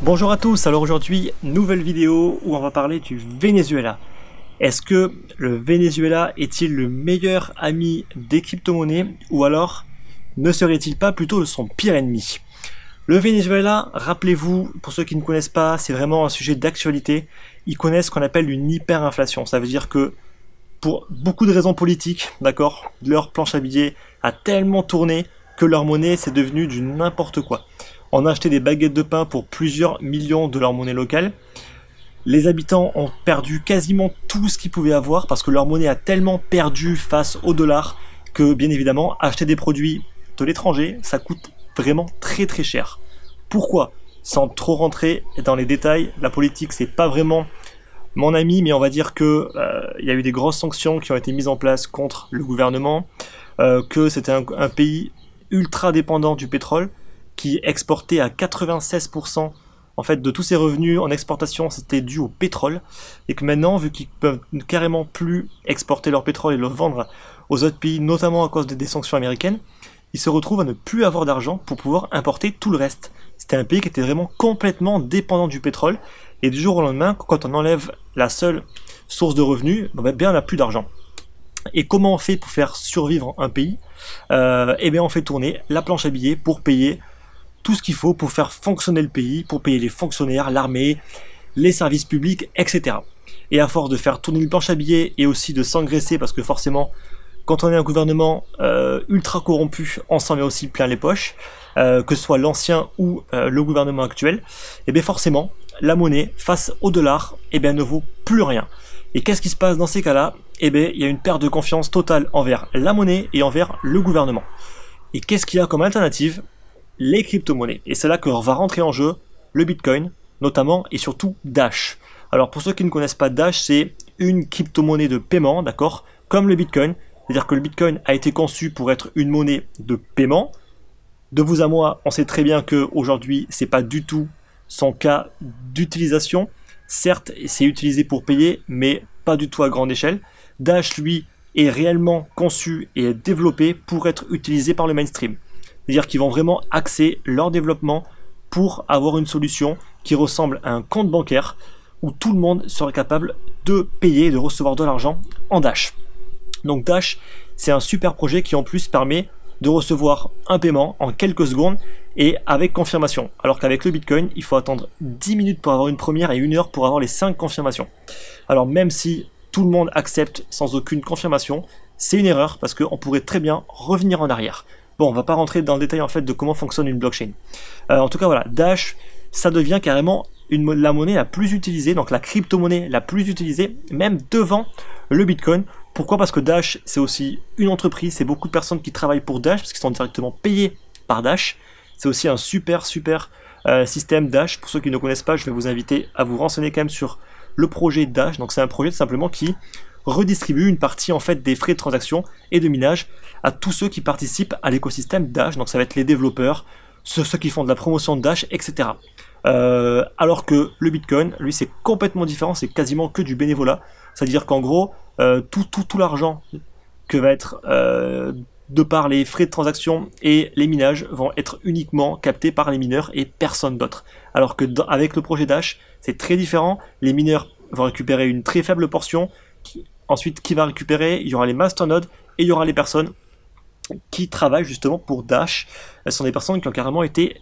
Bonjour à tous, alors aujourd'hui, nouvelle vidéo où on va parler du Venezuela. Est-ce que le Venezuela est-il le meilleur ami des crypto-monnaies ou alors ne serait-il pas plutôt son pire ennemi? Le Venezuela, rappelez-vous, pour ceux qui ne connaissent pas, c'est vraiment un sujet d'actualité. Ils connaissent ce qu'on appelle une hyperinflation. Ça veut dire que pour beaucoup de raisons politiques, d'accord, leur planche à billets a tellement tourné que leur monnaie c'est devenu du n'importe quoi. On a acheté des baguettes de pain pour plusieurs millions de leur monnaie locale. Les habitants ont perdu quasiment tout ce qu'ils pouvaient avoir parce que leur monnaie a tellement perdu face au dollar que bien évidemment acheter des produits de l'étranger ça coûte vraiment très très cher. Pourquoi? Sans trop rentrer dans les détails, la politique c'est pas vraiment mon ami, mais on va dire que y a eu des grosses sanctions qui ont été mises en place contre le gouvernement, que c'était un pays ultra dépendant du pétrole, qui exportait à 96% en fait de tous ses revenus en exportation, c'était dû au pétrole, et que maintenant, vu qu'ils peuvent carrément plus exporter leur pétrole et le vendre aux autres pays, notamment à cause des sanctions américaines, ils se retrouvent à ne plus avoir d'argent pour pouvoir importer tout le reste. C'était un pays qui était vraiment complètement dépendant du pétrole, et du jour au lendemain, quand on enlève la seule source de revenus, bien on n'a plus d'argent. Et comment on fait pour faire survivre un pays? Eh bien on fait tourner la planche à billets pour payer tout ce qu'il faut pour faire fonctionner le pays, pour payer les fonctionnaires, l'armée, les services publics, etc. Et à force de faire tourner une planche à billets et aussi de s'engraisser, parce que forcément, quand on est un gouvernement ultra corrompu, on s'en met aussi plein les poches, que ce soit l'ancien ou le gouvernement actuel, et bien forcément, la monnaie face au dollar ne vaut plus rien. Et qu'est-ce qui se passe dans ces cas-là? Eh bien, il y a une perte de confiance totale envers la monnaie et envers le gouvernement. Et qu'est-ce qu'il y a comme alternative? Les crypto-monnaies. Et c'est là que va rentrer en jeu le Bitcoin, notamment et surtout Dash. Alors pour ceux qui ne connaissent pas Dash, c'est une crypto-monnaie de paiement, d'accord, comme le Bitcoin. C'est-à-dire que le Bitcoin a été conçu pour être une monnaie de paiement. De vous à moi, on sait très bien qu'aujourd'hui, c'est pas du tout son cas d'utilisation. Certes, c'est utilisé pour payer, mais pas du tout à grande échelle. Dash, lui, est réellement conçu et développé pour être utilisé par le mainstream. C'est-à-dire qu'ils vont vraiment axer leur développement pour avoir une solution qui ressemble à un compte bancaire où tout le monde serait capable de payer et de recevoir de l'argent en Dash. Donc Dash, c'est un super projet qui en plus permet de recevoir un paiement en quelques secondes et avec confirmation. Alors qu'avec le Bitcoin, il faut attendre 10 minutes pour avoir une première et 1 heure pour avoir les 5 confirmations. Alors même si tout le monde accepte sans aucune confirmation, c'est une erreur parce qu'on pourrait très bien revenir en arrière. Bon, on va pas rentrer dans le détail en fait de comment fonctionne une blockchain. En tout cas, voilà, Dash, ça devient carrément la monnaie la plus utilisée, donc la crypto-monnaie la plus utilisée, même devant le Bitcoin. Pourquoi? Parce que Dash, c'est aussi une entreprise, c'est beaucoup de personnes qui travaillent pour Dash, parce qu'ils sont directement payés par Dash. C'est aussi un super système Dash. Pour ceux qui ne connaissent pas, je vais vous inviter à vous renseigner quand même sur le projet Dash. Donc c'est un projet tout simplement qui redistribue une partie en fait des frais de transaction et de minage à tous ceux qui participent à l'écosystème Dash. Donc ça va être les développeurs, ceux qui font de la promotion de Dash, etc. Alors que le Bitcoin, lui, c'est complètement différent, c'est quasiment que du bénévolat. C'est-à-dire qu'en gros, tout l'argent que va être de par les frais de transaction et les minages vont être uniquement captés par les mineurs et personne d'autre. Alors que avec le projet Dash, c'est très différent. Les mineurs vont récupérer une très faible portion. Ensuite, qui va récupérer? Il y aura les masternodes et il y aura les personnes qui travaillent justement pour Dash. Ce sont des personnes qui ont carrément été,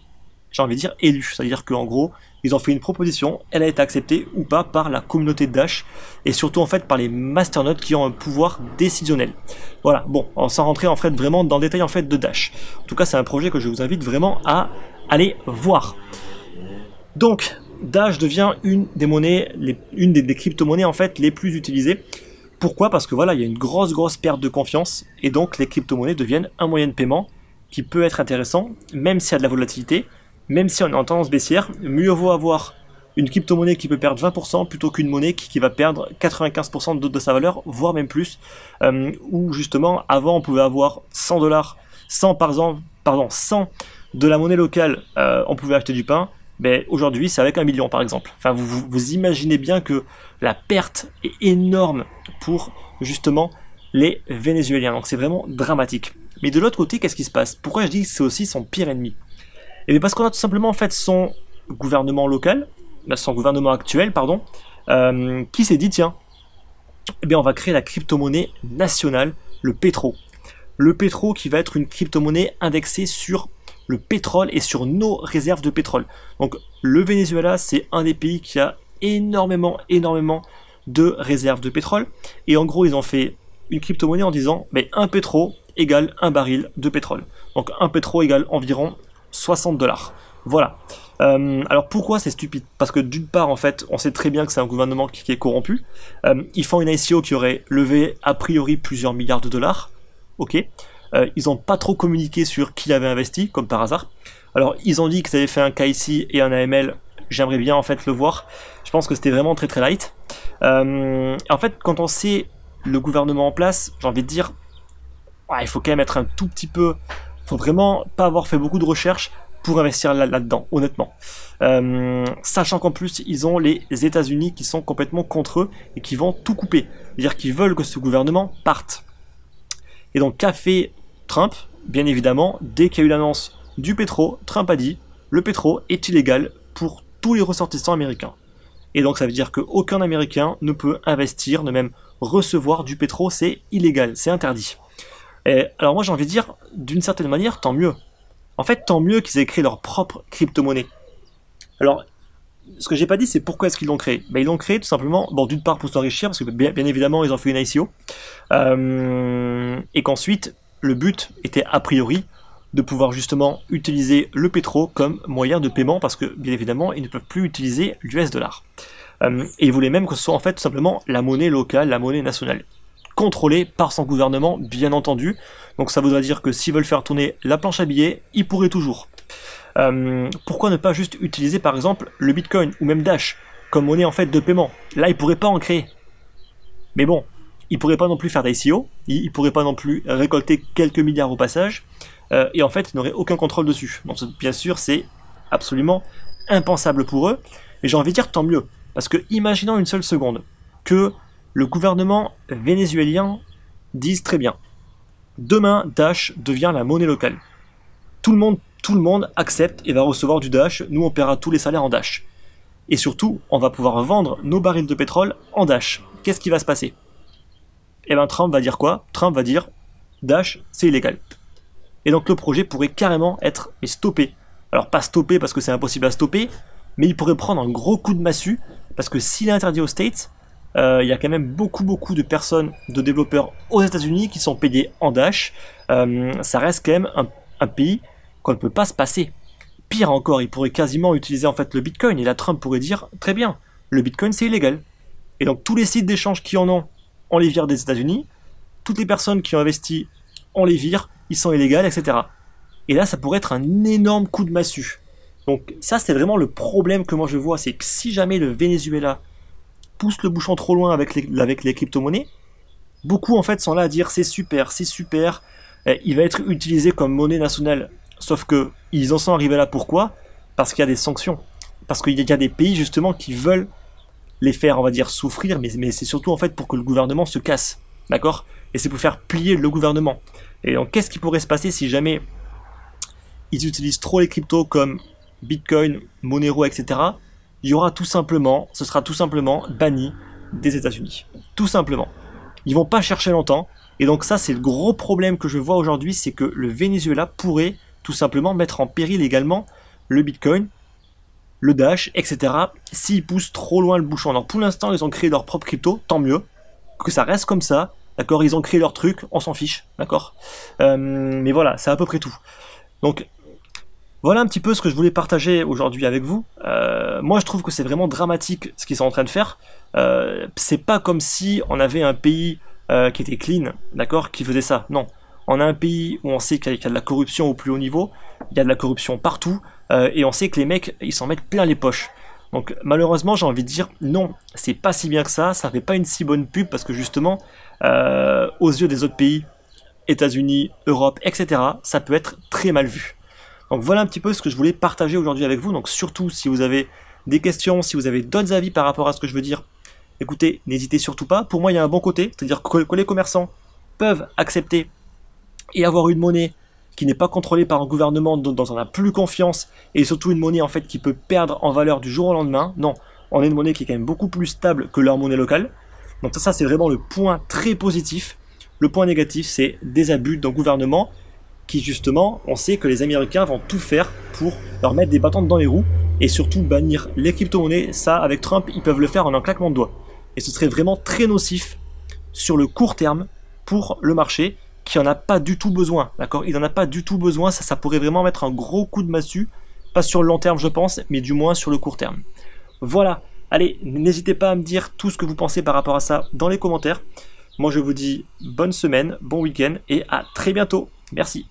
j'ai envie de dire, élues. C'est-à-dire qu'en gros, ils ont fait une proposition, elle a été acceptée ou pas par la communauté de Dash et surtout en fait par les masternodes qui ont un pouvoir décisionnel. Voilà, bon, sans rentrer en fait vraiment dans le détail en fait de Dash. En tout cas, c'est un projet que je vous invite vraiment à aller voir. Donc, Dash devient une des monnaies, une des crypto-monnaies en fait les plus utilisées. Pourquoi? Parce que voilà, il y a une grosse perte de confiance et donc les crypto-monnaies deviennent un moyen de paiement qui peut être intéressant, même s'il y a de la volatilité, même si on est en tendance baissière. Mieux vaut avoir une crypto-monnaie qui peut perdre 20% plutôt qu'une monnaie qui va perdre 95% de sa valeur, voire même plus. Où justement, avant on pouvait avoir 100 dollars, 100 de la monnaie locale, on pouvait acheter du pain. Ben, aujourd'hui, c'est avec 1 million par exemple. Enfin, vous imaginez bien que la perte est énorme pour justement les Vénézuéliens. Donc c'est vraiment dramatique. Mais de l'autre côté, qu'est-ce qui se passe? Pourquoi je dis que c'est aussi son pire ennemi? Et bien parce qu'on a tout simplement en fait son gouvernement local, son gouvernement actuel, pardon, qui s'est dit, tiens, eh bien on va créer la crypto-monnaie nationale, le Petro. Le Petro qui va être une crypto-monnaie indexée sur le pétrole et sur nos réserves de pétrole. Donc le Venezuela, c'est un des pays qui a énormément de réserves de pétrole. Et en gros, ils ont fait une crypto-monnaie en disant, mais un pétro égale un baril de pétrole. Donc un pétro égale environ 60 $. Voilà. Alors pourquoi c'est stupide? Parce que d'une part, en fait, on sait très bien que c'est un gouvernement qui est corrompu. Ils font une ICO qui aurait levé a priori plusieurs milliards de dollars. Ok. Ils n'ont pas trop communiqué sur qui avait investi, comme par hasard. Alors ils ont dit qu'ils avaient fait un KYC et un AML. J'aimerais bien en fait le voir. Je pense que c'était vraiment très light. En fait, quand on sait le gouvernement en place, j'ai envie de dire, ouais, il faut quand même être un tout petit peu... Il faut vraiment pas avoir fait beaucoup de recherches pour investir là-dedans, honnêtement. Sachant qu'en plus, ils ont les États-Unis qui sont complètement contre eux et qui vont tout couper. C'est-à-dire qu'ils veulent que ce gouvernement parte. Et donc, qu'a fait Trump? Bien évidemment, dès qu'il y a eu l'annonce du pétro, Trump a dit, le pétro est illégal pour tous les ressortissants américains. Et donc, ça veut dire qu'aucun Américain ne peut investir, ne même recevoir du pétro, c'est illégal, c'est interdit. Et alors moi, j'ai envie de dire, d'une certaine manière, tant mieux. En fait, tant mieux qu'ils aient créé leur propre crypto-monnaie. Alors, ce que j'ai pas dit, c'est pourquoi est-ce qu'ils l'ont créé. Ben, ils l'ont créé tout simplement, bon, d'une part pour s'enrichir, parce que bien évidemment, ils ont fait une ICO, et qu'ensuite, le but était a priori de pouvoir justement utiliser le pétro comme moyen de paiement, parce que bien évidemment, ils ne peuvent plus utiliser l'US dollar. Et ils voulaient même que ce soit en fait tout simplement la monnaie locale, la monnaie nationale, contrôlée par son gouvernement, bien entendu. Donc ça voudrait dire que s'ils veulent faire tourner la planche à billets, ils pourraient toujours. Pourquoi ne pas juste utiliser par exemple le Bitcoin ou même Dash comme monnaie en fait de paiement? Là, ils pourraient pas en créer. Mais bon, ils pourraient pas non plus faire d'ICO, ils pourraient pas non plus récolter quelques milliards au passage, et en fait, ils n'auraient aucun contrôle dessus. Donc bien sûr, c'est absolument impensable pour eux, mais j'ai envie de dire tant mieux. Parce que imaginons une seule seconde que le gouvernement vénézuélien dise très bien, demain Dash devient la monnaie locale. Tout le monde accepte et va recevoir du Dash, nous on paiera tous les salaires en Dash. Et surtout, on va pouvoir vendre nos barils de pétrole en Dash. Qu'est-ce qui va se passer? Eh bien Trump va dire quoi? Trump va dire, Dash c'est illégal. Et donc le projet pourrait carrément être stoppé. Alors pas stoppé parce que c'est impossible à stopper, mais il pourrait prendre un gros coup de massue, parce que s'il est interdit aux States, il y a quand même beaucoup de personnes, de développeurs aux États-Unis qui sont payés en Dash. Ça reste quand même un pays qu'on ne peut pas se passer. Pire encore, il pourrait quasiment utiliser en fait le Bitcoin, et là Trump pourrait dire, très bien, le Bitcoin c'est illégal. Et donc tous les sites d'échange qui en ont, on les vire des États-Unis, toutes les personnes qui ont investi, on les vire, ils sont illégaux, etc. Et là ça pourrait être un énorme coup de massue. Donc ça c'est vraiment le problème que moi je vois, c'est que si jamais le Venezuela pousse le bouchon trop loin avec les crypto-monnaies, beaucoup en fait sont là à dire c'est super, il va être utilisé comme monnaie nationale, sauf que ils en sont arrivés là pourquoi? Parce qu'il y a des sanctions, parce qu'il y a des pays justement qui veulent les faire, on va dire, souffrir, mais c'est surtout en fait pour que le gouvernement se casse, d'accord? Et c'est pour faire plier le gouvernement. Et donc qu'est-ce qui pourrait se passer si jamais ils utilisent trop les cryptos comme Bitcoin, Monero, etc. Il y aura ce sera tout simplement banni des États-Unis. Tout simplement. Ils vont pas chercher longtemps. Et donc ça, c'est le gros problème que je vois aujourd'hui, c'est que le Venezuela pourrait tout simplement mettre en péril également le Bitcoin, le Dash, etc. s'ils poussent trop loin le bouchon. Alors pour l'instant, ils ont créé leur propre crypto, tant mieux. Que ça reste comme ça. D'accord, ils ont créé leur truc, on s'en fiche. D'accord. Mais voilà, c'est à peu près tout. Donc voilà un petit peu ce que je voulais partager aujourd'hui avec vous. Moi, je trouve que c'est vraiment dramatique ce qu'ils sont en train de faire. C'est pas comme si on avait un pays qui était clean, d'accord, qui faisait ça. Non. On a un pays où on sait qu'il y a de la corruption au plus haut niveau, il y a de la corruption partout, et on sait que les mecs, ils s'en mettent plein les poches. Donc malheureusement, j'ai envie de dire, non, c'est pas si bien que ça fait pas une si bonne pub, parce que justement, aux yeux des autres pays, États-Unis, Europe, etc., ça peut être très mal vu. Donc voilà un petit peu ce que je voulais partager aujourd'hui avec vous. Donc surtout, si vous avez des questions, si vous avez d'autres avis par rapport à ce que je veux dire, écoutez, n'hésitez surtout pas. Pour moi, il y a un bon côté, c'est-à-dire que les commerçants peuvent accepter et avoir une monnaie qui n'est pas contrôlée par un gouvernement dont on n'a plus confiance, et surtout une monnaie en fait qui peut perdre en valeur du jour au lendemain. Non, on a une monnaie qui est quand même beaucoup plus stable que leur monnaie locale. Donc ça c'est vraiment le point très positif. Le point négatif, c'est des abus d'un gouvernement qui justement, on sait que les Américains vont tout faire pour leur mettre des bâtons dans les roues et surtout bannir les crypto-monnaies. Ça, avec Trump, ils peuvent le faire en un claquement de doigts. Et ce serait vraiment très nocif sur le court terme pour le marché qui en a pas du tout besoin. D'accord ? Il n'en a pas du tout besoin. Ça pourrait vraiment mettre un gros coup de massue. Pas sur le long terme, je pense, mais du moins sur le court terme. Voilà. Allez, n'hésitez pas à me dire tout ce que vous pensez par rapport à ça dans les commentaires. Moi, je vous dis bonne semaine, bon week-end et à très bientôt. Merci.